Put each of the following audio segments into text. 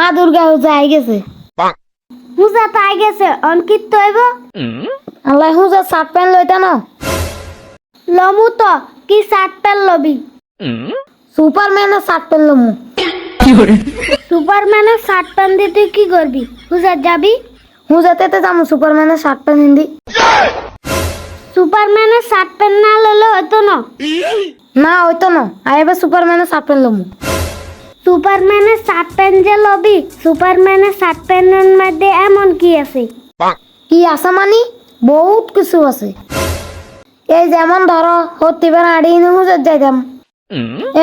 মা দুর্গা হুজা আই গেছে। হুজা তাই গেছে অনকিত তৈব আল্লাহ হুজা শার্ট প্যান্ট লইতা না লমু তো কি শার্ট প্যান্ট লবি সুপারম্যানের শার্ট প্যান্ট লমু সুপারম্যানের শার্ট প্যান্ট দিয়ে তুই কি করবি হুজা যাবি হুজাতে তো যাবো সুপারম্যানের শার্ট প্যান্ট হিন্দি সুপারম্যানের শার্ট প্যান্ট না ললে হতো না না হইতো না আই এবার সুপারম্যানের শার্ট প্যান্ট লমু সুপারম্যানের শার্ট প্যান্ট যে লবি সুপারম্যানের শার্ট প্যান্টের মধ্যে এমন কি আছে কি আছে মানে বহুত কিছু আছে এই যেমন ধরো হতিবার আড়ি নে হুজত যাইতাম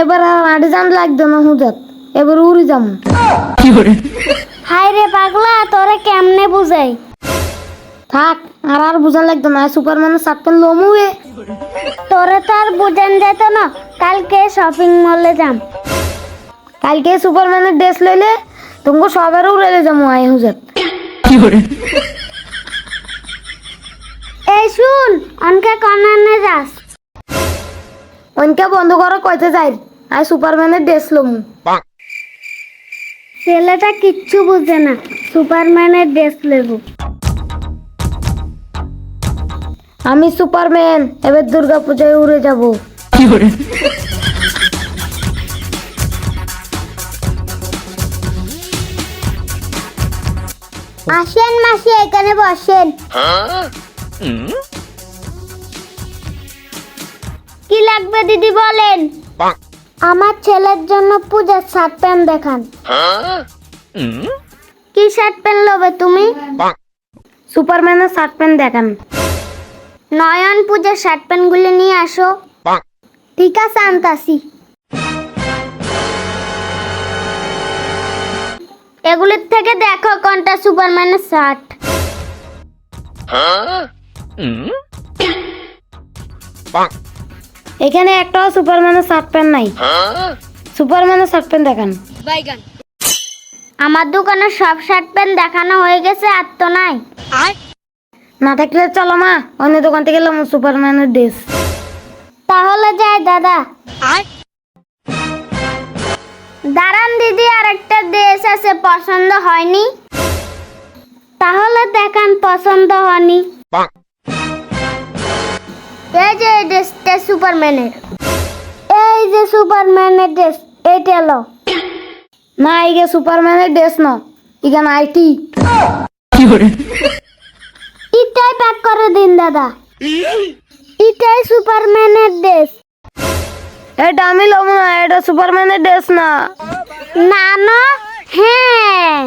এবার আর আড়ি যান লাগতো না হুজত এবার উড়ি যাম হাই রে পাগলা তোরে কেমনে বুঝাই থাক আর বুঝান লাগতো না সুপারম্যানের শার্ট প্যান্ট লমু তোরে তো আর বুঝান যেত না কালকে শপিং মলে যাম কালকে সুপারম্যানের ড্রেস লইলে তোমাকে সবার উড়াইলে যাবো আই হুজত এই শুন অনকে কর্নারে যাস অনকে বন্ধ করো কইতে যাই আই সুপারম্যানের ড্রেস লমু ছেলেটা কিচ্ছু বুঝে না সুপারম্যানের ড্রেস লেবু আমি সুপারম্যান এবার দুর্গা পূজায় উড়ে যাবো আসেন মাসি এখানে বসেন কি লাগবে দিদি বলেন আমার ছেলের জন্য পূজার শার্ট প্যান্ট দেখান কি শার্ট প্যান্ট লবে তুমি সুপারম্যানের শার্ট প্যান্ট দেখান নয়ন পূজার শার্ট প্যান্ট গুলো নিয়ে আসো ঠিক আছে আনতাছি এগুলোর থেকে দেখো কোনটা সুপারম্যানের শার্ট এখানে একটাও সুপারম্যানের শার্ট প্যান্ট নাই সুপারম্যানের শার্ট প্যান্ট দেখান আমার দোকানে সব শার্ট প্যান্ট দেখানো হয়ে গেছে আর তো নাই না থাকলে চলো মা অন্য দোকান থেকে এলাম সুপারম্যানের ড্রেস তাহলে যাই দাদা দাঁড়ান দিদি আর একটা ড্রেস আছে পছন্দ হয়নি তাহলে দেখান পছন্দ হয়নি এই যে ড্রেসটা সুপারম্যানের এই যে সুপারম্যানের ড্রেস এইটা লো না এই যে সুপারম্যানের ড্রেস না এখানে আইটি এটাই প্যাক করে দিন দাদা এটাই সুপারম্যানের ড্রেস এটা আমি লব না এটা সুপারম্যানের ড্রেস না না না হ্যাঁ